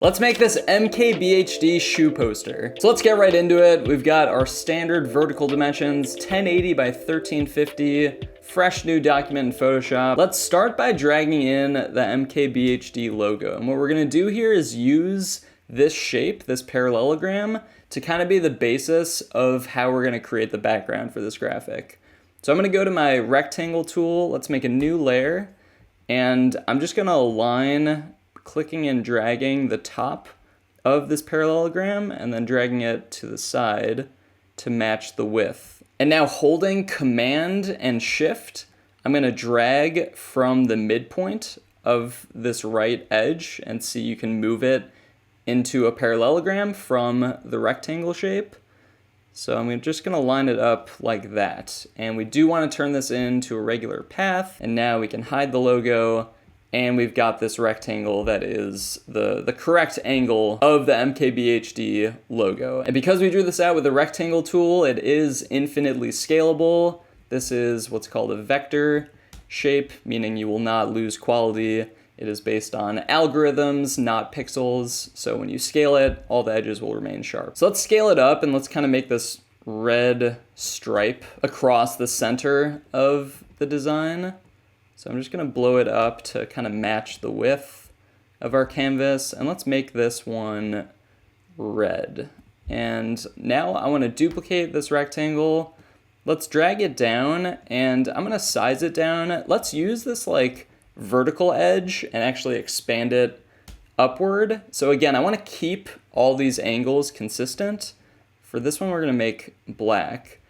Let's make this MKBHD shoe poster. So let's get right into it. We've got our standard vertical dimensions, 1080 by 1350, fresh new document in Photoshop. Let's start by dragging in the MKBHD logo. And what we're gonna do here is use this shape, this parallelogram, to kind of be the basis of how we're gonna create the background for this graphic. So I'm gonna go to my rectangle tool, let's make a new layer, and I'm just gonna align clicking and dragging the top of this parallelogram and then dragging it to the side to match the width. And now holding Command and Shift, I'm gonna drag from the midpoint of this right edge and see you can move it into a parallelogram from the rectangle shape. So I'm just gonna line it up like that. And we do wanna turn this into a regular path. And now we can hide the logo, and we've got this rectangle that is the correct angle of the MKBHD logo. And because we drew this out with the rectangle tool, it is infinitely scalable. This is what's called a vector shape, meaning you will not lose quality. It is based on algorithms, not pixels. So when you scale it, all the edges will remain sharp. So let's scale it up and let's kind of make this red stripe across the center of the design. So I'm just gonna blow it up to kind of match the width of our canvas, and let's make this one red. And now I wanna duplicate this rectangle. Let's drag it down, and I'm gonna size it down. Let's use this like vertical edge and actually expand it upward. So again, I wanna keep all these angles consistent. For this one, we're gonna make black.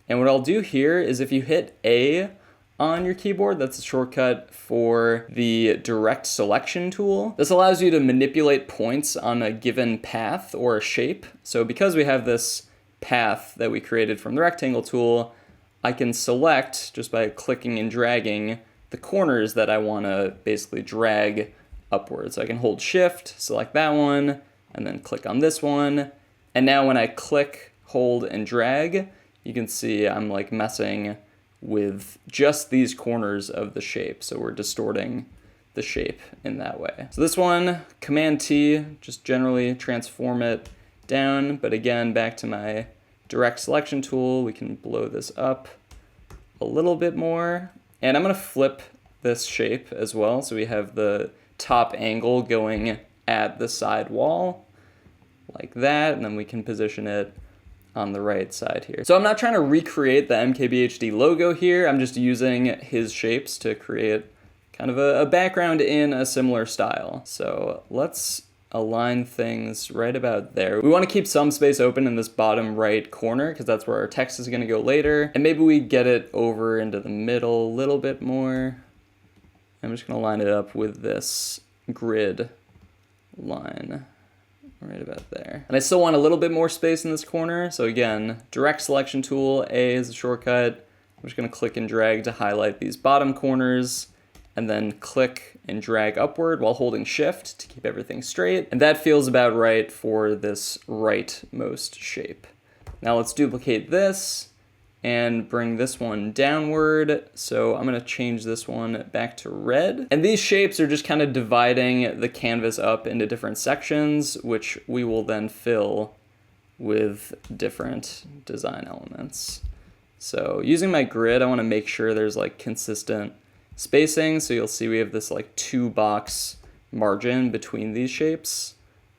And what I'll do here is if you hit A on your keyboard, that's a shortcut for the direct selection tool. This allows you to manipulate points on a given path or a shape. So because we have this path that we created from the rectangle tool, I can select just by clicking and dragging the corners that I want to basically drag upwards. So I can hold Shift, select that one, and then click on this one. And now when I click, hold, and drag, you can see I'm like messing with just these corners of the shape. So we're distorting the shape in that way. So this one, Command T, just generally transform it down. But again, back to my direct selection tool, we can blow this up a little bit more. And I'm gonna flip this shape as well. So we have the top angle going at the side wall like that. And then we can position it on the right side here. So I'm not trying to recreate the MKBHD logo here. I'm just using his shapes to create kind of a background in a similar style. So let's align things right about there. We want to keep some space open in this bottom right corner because that's where our text is going to go later. And maybe we get it over into the middle a little bit more. I'm just going to line it up with this grid line right about there. And I still want a little bit more space in this corner. So again, direct selection tool, A is a shortcut. I'm just gonna click and drag to highlight these bottom corners and then click and drag upward while holding Shift to keep everything straight. And that feels about right for this rightmost shape. Now let's duplicate this and bring this one downward. So I'm gonna change this one back to red. And these shapes are just kind of dividing the canvas up into different sections, which we will then fill with different design elements. So using my grid, I wanna make sure there's like consistent spacing. So you'll see we have this like 2-box margin between these shapes.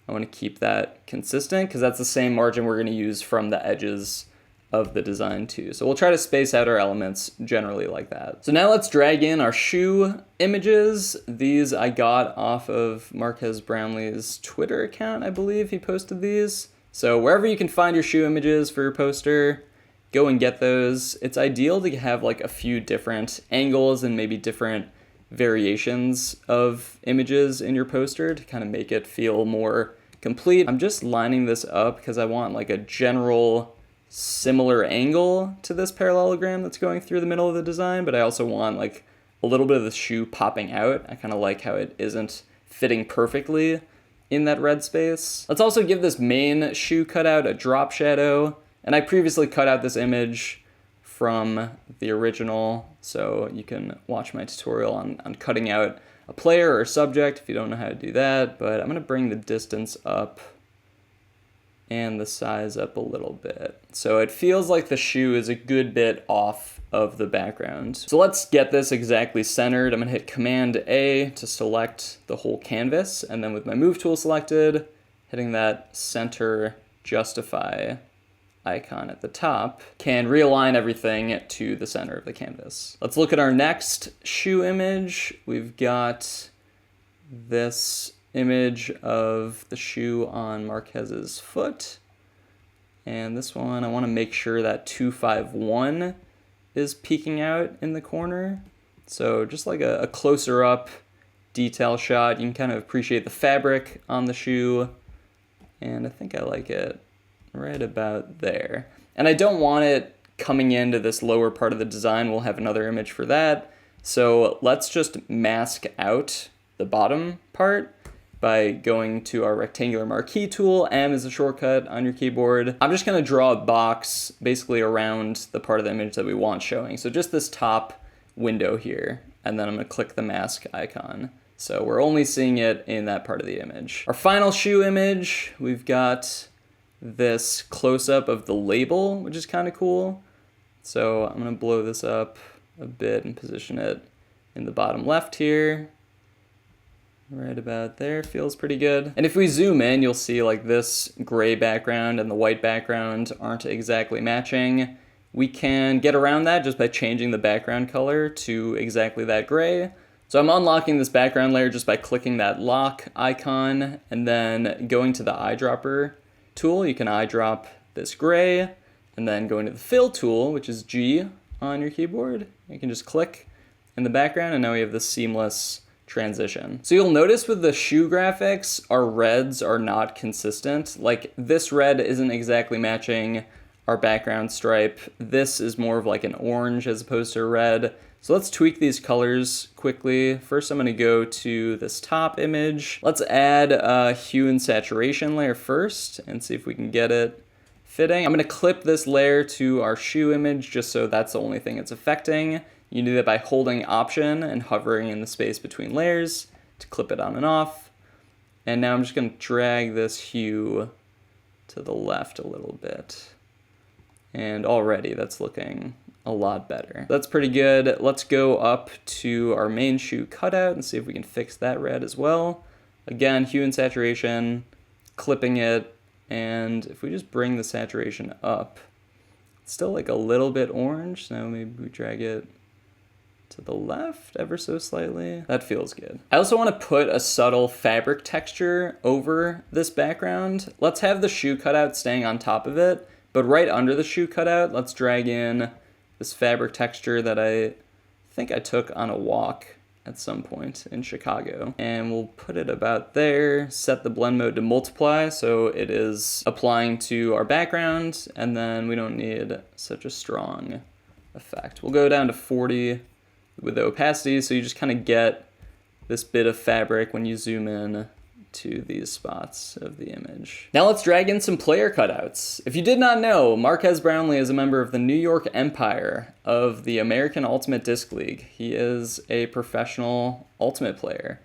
I wanna keep that consistent because that's the same margin we're gonna use from the edges of the design too. So we'll try to space out our elements generally like that. So now let's drag in our shoe images. These I got off of Marques Brownlee's Twitter account, I believe he posted these. So wherever you can find your shoe images for your poster, go and get those. It's ideal to have like a few different angles and maybe different variations of images in your poster to kind of make it feel more complete. I'm just lining this up because I want like a general similar angle to this parallelogram that's going through the middle of the design, but I also want like a little bit of the shoe popping out. I kind of like how it isn't fitting perfectly in that red space. Let's also give this main shoe cutout a drop shadow. And I previously cut out this image from the original, so you can watch my tutorial on cutting out a player or subject if you don't know how to do that, but I'm gonna bring the distance up and the size up a little bit. So it feels like the shoe is a good bit off of the background. So let's get this exactly centered. I'm gonna hit Command A to select the whole canvas, and then with my move tool selected, hitting that center justify icon at the top can realign everything to the center of the canvas. Let's look at our next shoe image. We've got this image of the shoe on Marques's foot. And this one, I want to make sure that 251 is peeking out in the corner. So just like a closer up detail shot, you can kind of appreciate the fabric on the shoe. And I think I like it right about there. And I don't want it coming into this lower part of the design. We'll have another image for that. So let's just mask out the bottom part by going to our rectangular marquee tool. M is a shortcut on your keyboard. I'm just gonna draw a box basically around the part of the image that we want showing. So just this top window here, and then I'm gonna click the mask icon. So we're only seeing it in that part of the image. Our final shoe image, we've got this close-up of the label, which is kind of cool. So I'm gonna blow this up a bit and position it in the bottom left here. Right about there, feels pretty good. And if we zoom in, you'll see like this gray background and the white background aren't exactly matching. We can get around that just by changing the background color to exactly that gray. So I'm unlocking this background layer just by clicking that lock icon and then going to the eyedropper tool. You can eyedrop this gray and then going to the fill tool, which is G on your keyboard. You can just click in the background and now we have this seamless transition. So you'll notice with the shoe graphics, our reds are not consistent. Like this red isn't exactly matching our background stripe. This is more of like an orange as opposed to a red. So let's tweak these colors quickly. First, I'm gonna go to this top image. Let's add a hue and saturation layer first and see if we can get it fitting. I'm gonna clip this layer to our shoe image just so that's the only thing it's affecting. You do that by holding Option and hovering in the space between layers to clip it on and off. And now I'm just gonna drag this hue to the left a little bit. And already that's looking a lot better. That's pretty good. Let's go up to our main shoe cutout and see if we can fix that red as well. Again, hue and saturation, clipping it, and if we just bring the saturation up, it's still like a little bit orange, so maybe we drag it to the left ever so slightly. That feels good. I also want to put a subtle fabric texture over this background. Let's have the shoe cutout staying on top of it, but right under the shoe cutout, let's drag in this fabric texture that I think I took on a walk at some point in Chicago. And we'll put it about there, set the blend mode to multiply so it is applying to our background, and then we don't need such a strong effect. We'll go down to 40 with the opacity, so you just kind of get this bit of fabric when you zoom in to these spots of the image. Now let's drag in some player cutouts. If you did not know, Marques Brownlee is a member of the New York Empire of the American Ultimate Disc League. He is a professional Ultimate player.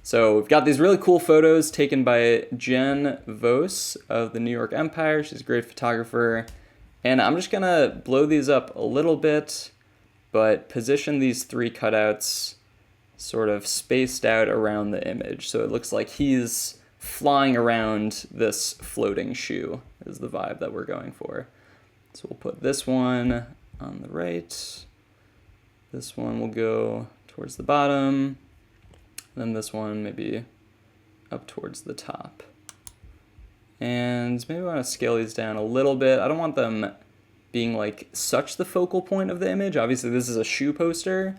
So we've got these really cool photos taken by Jen Vos of the New York Empire. She's a great photographer. And I'm just gonna blow these up a little bit, but position these three cutouts sort of spaced out around the image. So it looks like he's flying around this floating shoe is the vibe that we're going for. So we'll put this one on the right. This one will go towards the bottom. Then this one maybe up towards the top. And maybe I want to scale these down a little bit. I don't want them being like such the focal point of the image. Obviously this is a shoe poster,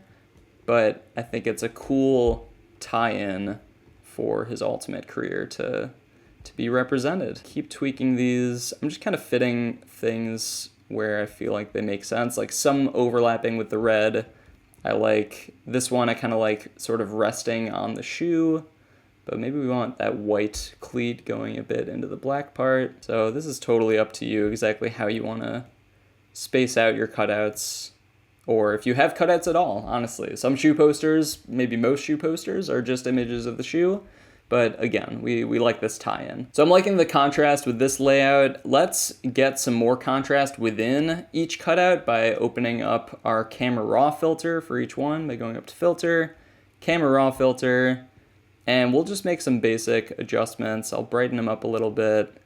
but I think it's a cool tie-in for his Ultimate career to be represented. Keep tweaking these. I'm just kind of fitting things where I feel like they make sense, like some overlapping with the red. I like this one, I kind of like sort of resting on the shoe, but maybe we want that white cleat going a bit into the black part. So this is totally up to you exactly how you want to space out your cutouts. or if you have cutouts at all, honestly. Some shoe posters, maybe most shoe posters, are just images of the shoe. But again, we like this tie-in. So I'm liking the contrast with this layout. Let's get some more contrast within each cutout by opening up our camera raw filter for each one by going up to filter, camera raw filter, and we'll just make some basic adjustments. I'll brighten them up a little bit,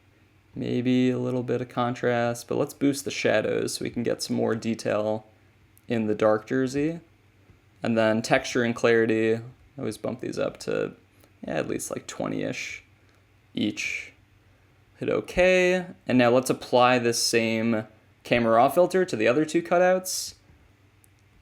maybe a little bit of contrast, but let's boost the shadows so we can get some more detail in the dark jersey. And then texture and clarity, I always bump these up to at least like 20-ish each. Hit OK. And now let's apply this same camera raw filter to the other two cutouts.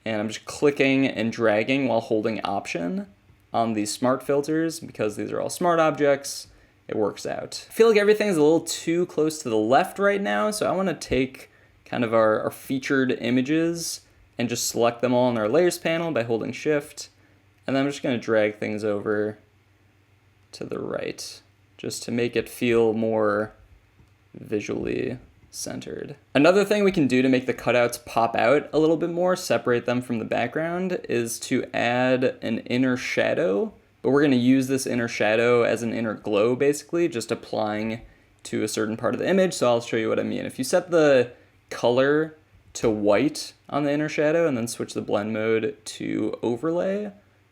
And I'm just clicking and dragging while holding Option on these smart filters because these are all smart objects. It works out. I feel like everything's a little too close to the left right now, so I want to take kind of our featured images and just select them all in our layers panel by holding Shift. And then I'm just going to drag things over to the right just to make it feel more visually centered. Another thing we can do to make the cutouts pop out a little bit more, separate them from the background, is to add an inner shadow. But we're going to use this inner shadow as an inner glow, basically, just applying to a certain part of the image. So I'll show you what I mean. If you set the color to white on the inner shadow and then switch the blend mode to overlay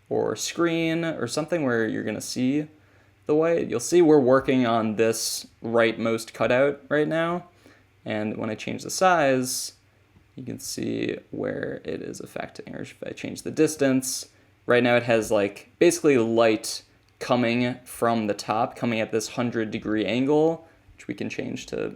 or screen or something where you're going to see the white, you'll see we're working on this rightmost cutout right now. And when I change the size, you can see where it is affecting. Or if I change the distance, right now it has like basically light coming from the top, coming at this 100-degree angle, which we can change to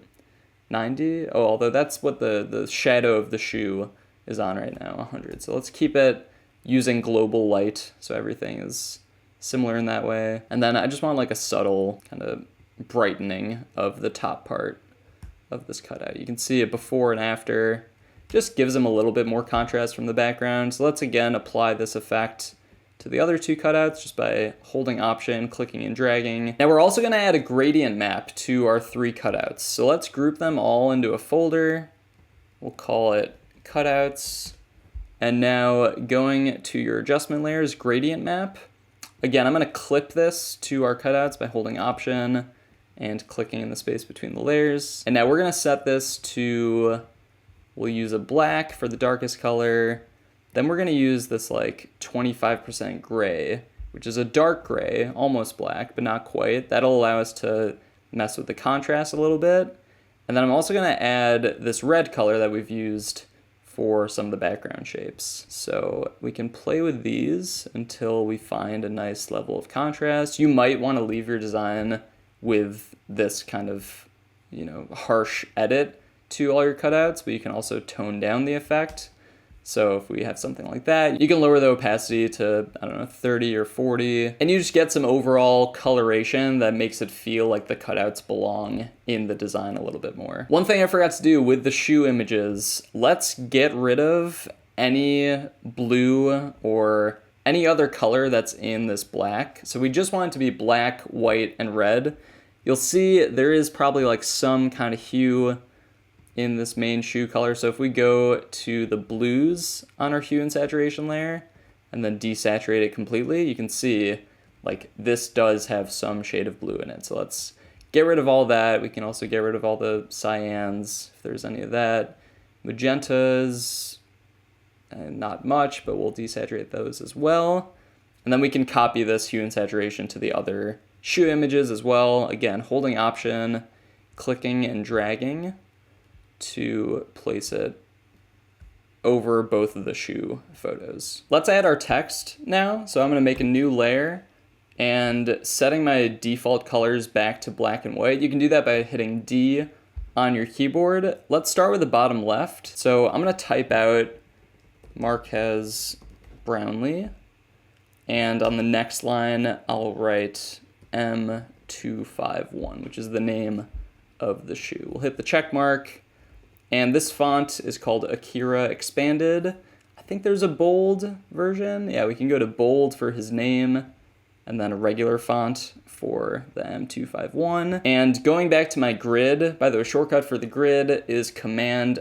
90. Oh, although that's what the shadow of the shoe is on right now, 100. So let's keep it using global light so everything is similar in that way. And then I just want like a subtle kind of brightening of the top part of this cutout. You can see it before and after. Just gives them a little bit more contrast from the background. So let's again apply this effect to the other two cutouts just by holding Option, clicking and dragging. Now we're also going to add a gradient map to our three cutouts. So let's group them all into a folder. We'll call it cutouts. And now going to your adjustment layers, gradient map. Again, I'm going to clip this to our cutouts by holding Option and clicking in the space between the layers. And now we're going to set this to, we'll use a black for the darkest color. Then we're going to use this like 25% gray, which is a dark gray, almost black, but not quite. That'll allow us to mess with the contrast a little bit. And then I'm also going to add this red color that we've used for some of the background shapes. So we can play with these until we find a nice level of contrast. You might want to leave your design with this kind of, harsh edit to all your cutouts, but you can also tone down the effect. So if we have something like that, you can lower the opacity to, 30 or 40, and you just get some overall coloration that makes it feel like the cutouts belong in the design a little bit more. One thing I forgot to do with the shoe images, let's get rid of any blue or any other color that's in this black. So we just want it to be black, white, and red. You'll see there is probably like some kind of hue in this main shoe color. So if we go to the blues on our hue and saturation layer and then desaturate it completely, you can see like this does have some shade of blue in it. So let's get rid of all that. We can also get rid of all the cyans if there's any of that. Magentas, not much, but we'll desaturate those as well. And then we can copy this hue and saturation to the other shoe images as well. Again, holding Option, clicking and dragging to place it over both of the shoe photos. Let's add our text now. So I'm going to make a new layer and setting my default colors back to black and white. You can do that by hitting D on your keyboard. Let's start with the bottom left. So I'm going to type out Marques Brownlee, and on the next line I'll write M251, which is the name of the shoe. We'll hit the check mark. And this font is called Akira Expanded. I think there's a bold version. Yeah, we can go to bold for his name and then a regular font for the M251. And going back to my grid, by the way, shortcut for the grid is Command''.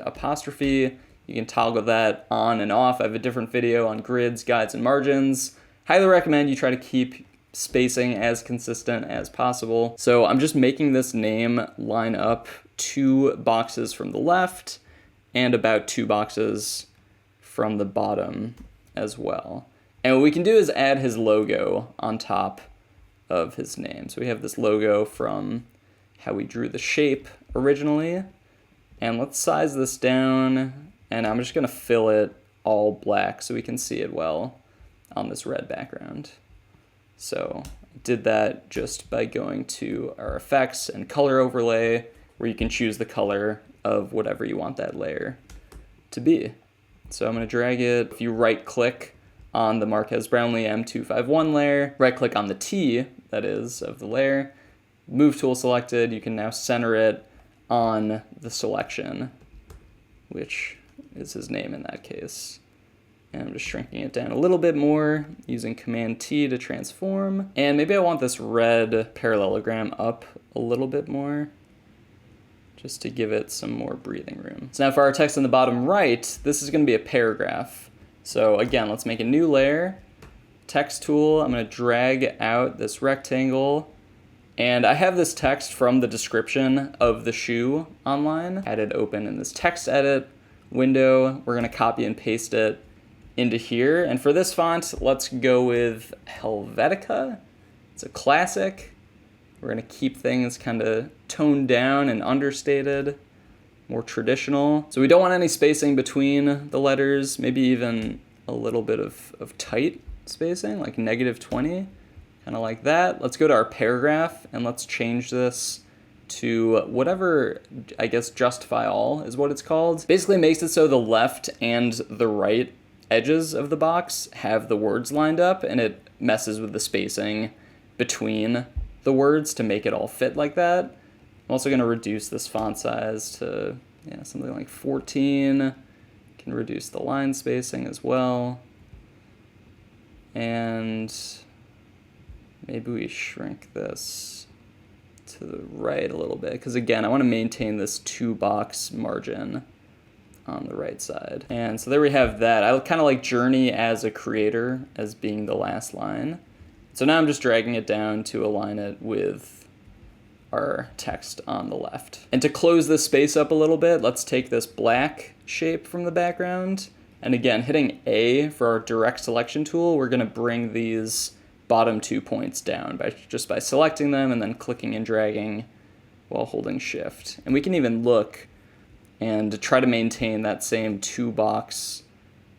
You can toggle that on and off. I have a different video on grids, guides, and margins. Highly recommend you try to keep spacing as consistent as possible. So I'm just making this name line up 2 boxes from the left and about 2 boxes from the bottom as well. And what we can do is add his logo on top of his name. So we have this logo from how we drew the shape originally. And let's size this down, and I'm just gonna fill it all black so we can see it well on this red background. So I did that just by going to our effects and color overlay, where you can choose the color of whatever you want that layer to be. So I'm gonna drag it. If you right click on the Marques Brownlee M251 layer, right click on the T, that is, of the layer, move tool selected, you can now center it on the selection, which is his name in that case. And I'm just shrinking it down a little bit more using Command T to transform. And maybe I want this red parallelogram up a little bit more, just to give it some more breathing room. So now for our text in the bottom right, this is gonna be a paragraph. So again, let's make a new layer. Text tool, I'm gonna drag out this rectangle. And I have this text from the description of the shoe online. I had it open in this text edit window. We're gonna copy and paste it into here. And for this font, let's go with Helvetica. It's a classic. We're gonna keep things kind of toned down and understated, more traditional. So we don't want any spacing between the letters, maybe even a little bit of tight spacing, like -20, kind of like that. Let's go to our paragraph and let's change this to whatever, I guess justify all is what it's called. Basically makes it so the left and the right edges of the box have the words lined up, and it messes with the spacing between the words to make it all fit like that. I'm also going to reduce this font size to something like 14. Can reduce the line spacing as well. And maybe we shrink this to the right a little bit, because again, I want to maintain this 2-box margin on the right side. And so there we have that. I kind of like journey as a creator as being the last line. So now I'm just dragging it down to align it with our text on the left. And to close this space up a little bit, let's take this black shape from the background. And again, hitting A for our direct selection tool, we're gonna bring these bottom 2 points down just by selecting them and then clicking and dragging while holding Shift. And we can even look and try to maintain that same 2-box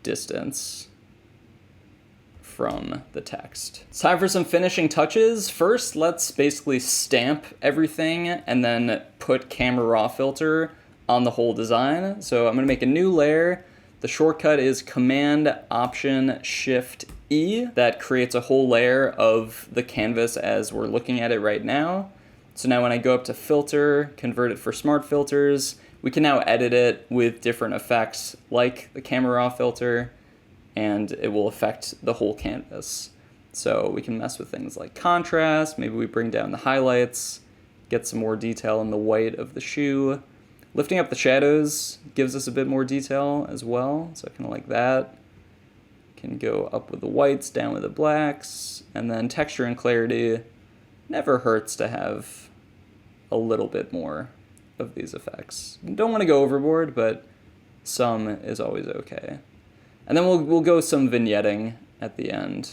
distance from the text. It's time for some finishing touches. First, let's basically stamp everything and then put camera raw filter on the whole design. So I'm gonna make a new layer. The shortcut is Command Option Shift E. That creates a whole layer of the canvas as we're looking at it right now. So now when I go up to filter, convert it for smart filters, we can now edit it with different effects like the camera raw filter, and it will affect the whole canvas. So we can mess with things like contrast, maybe we bring down the highlights, get some more detail in the white of the shoe. Lifting up the shadows gives us a bit more detail as well, so I kind of like that. Can go up with the whites, down with the blacks, and then texture and clarity never hurts to have a little bit more of these effects. You don't want to go overboard, but some is always okay. And then we'll go some vignetting at the end.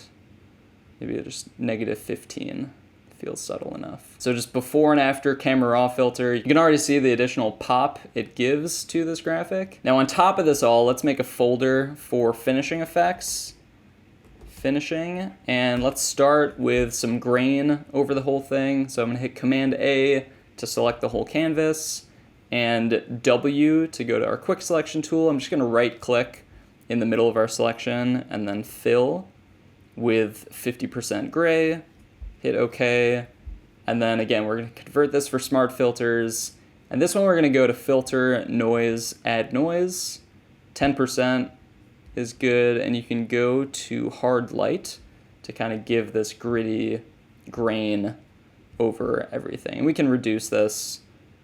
Maybe just -15. Feels subtle enough. So just before and after camera raw filter, you can already see the additional pop it gives to this graphic. Now on top of this all, let's make a folder for finishing effects. Finishing, and let's start with some grain over the whole thing. So I'm gonna hit Command A to select the whole canvas, and W to go to our quick selection tool. I'm just gonna right click in the middle of our selection and then fill with 50% gray, hit OK, and then again we're going to convert this for smart filters, and this one we're going to go to filter, noise, add noise, 10% is good, and you can go to hard light to kind of give this gritty grain over everything. And we can reduce this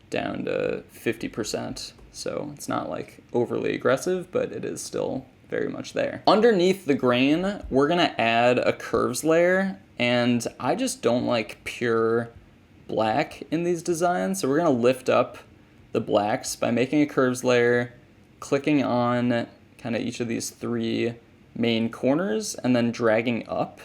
down to 50%, So it's not like overly aggressive, but it is still very much there. Underneath the grain, we're gonna add a curves layer, and I just don't like pure black in these designs. So we're gonna lift up the blacks by making a curves layer, clicking on kind of each of these 3 main corners, and then dragging up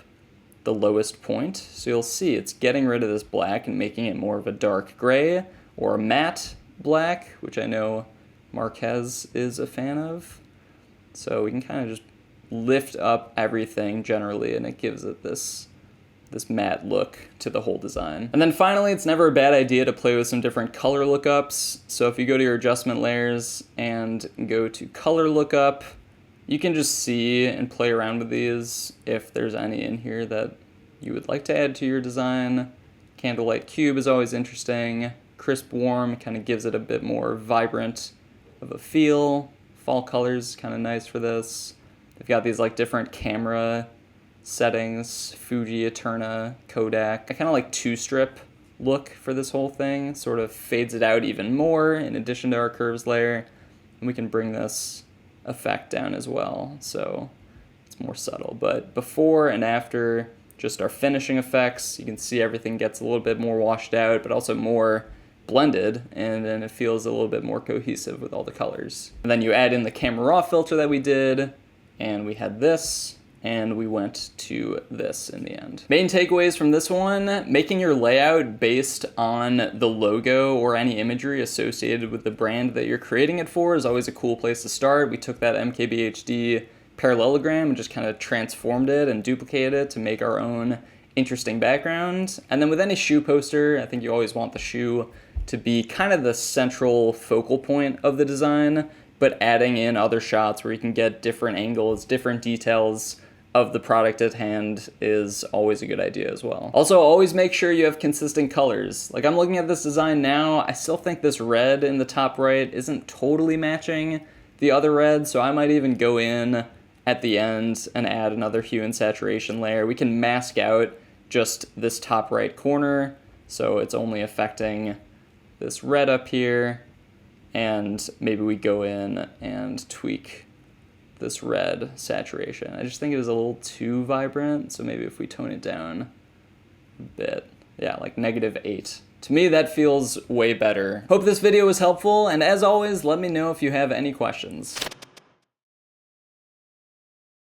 the lowest point. So you'll see it's getting rid of this black and making it more of a dark gray or a matte black, which I know Marques is a fan of. So we can kind of just lift up everything generally, and it gives it this matte look to the whole design. And then finally, it's never a bad idea to play with some different color lookups. So if you go to your adjustment layers and go to color lookup, you can just see and play around with these if there's any in here that you would like to add to your design. Candlelight cube is always interesting. Crisp warm kind of gives it a bit more vibrant of a feel. Fall colors kind of nice for this. They've got these like different camera settings, Fuji, Eterna, Kodak. I kind of like 2-strip look for this whole thing. Sort of fades it out even more in addition to our curves layer. And we can bring this effect down as well, so it's more subtle. But before and after just our finishing effects, you can see everything gets a little bit more washed out, but also more blended, and then it feels a little bit more cohesive with all the colors. And then you add in the camera raw filter that we did, and we had this, and we went to this in the end. Main takeaways from this one: making your layout based on the logo or any imagery associated with the brand that you're creating it for is always a cool place to start. We took that MKBHD parallelogram and just kind of transformed it and duplicated it to make our own interesting background. And then with any shoe poster, I think you always want the shoe to be kind of the central focal point of the design, but adding in other shots where you can get different angles, different details of the product at hand is always a good idea as well. Also, always make sure you have consistent colors. Like, I'm looking at this design now, I still think this red in the top right isn't totally matching the other red, so I might even go in at the end and add another hue and saturation layer. We can mask out just this top right corner, so it's only affecting this red up here, and maybe we go in and tweak this red saturation. I just think it is a little too vibrant, so maybe if we tone it down a bit, yeah, like -8. To me, that feels way better. Hope this video was helpful, and as always, let me know if you have any questions.